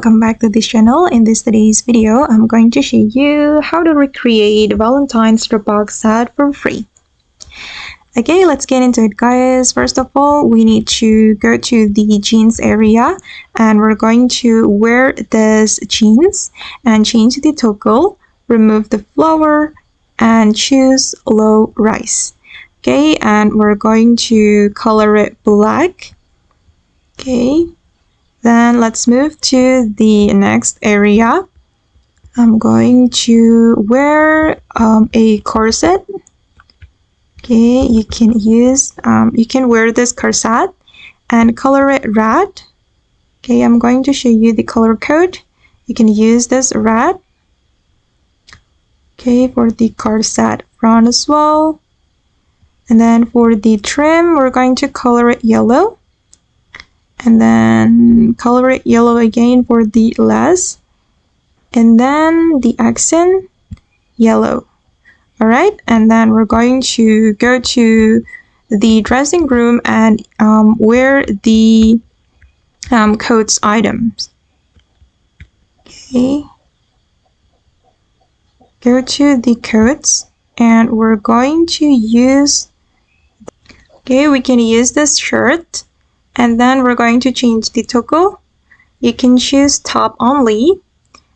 Welcome back to this channel. In today's video, I'm going to show you how to recreate Valentine's Robux set for free. Okay, let's get into it, guys. First of all, we need to go to the jeans area and we're going to wear this jeans and change the toggle, remove the flower and choose low rise. Okay, and we're going to color it black. Okay, then let's move to the next area. I'm going to wear a corset. Okay, you can wear this corset and color it red. Okay, I'm going to show you the color code. You can use this red. Okay, for the corset front as well. And then for the trim, we're going to color it yellow. And then color it yellow again for the lace. And then the accent, yellow. Alright, and then we're going to go to the dressing room and wear the coats items. Okay. Go to the coats and we're going to use, okay, we can use this shirt. And then we're going to change the toggle. You can choose top only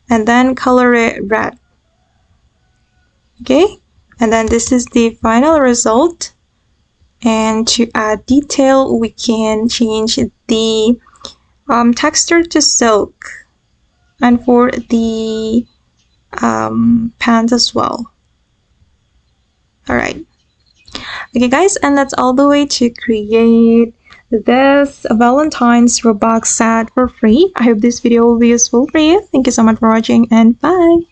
and then color it red. Okay, and then this is the final result. And to add detail, we can change the texture to silk and for the pants as well. Alright. Okay guys, and that's all the way to create this Valentine's Robux set for free. I hope this video will be useful for you. Thank you so much for watching and bye.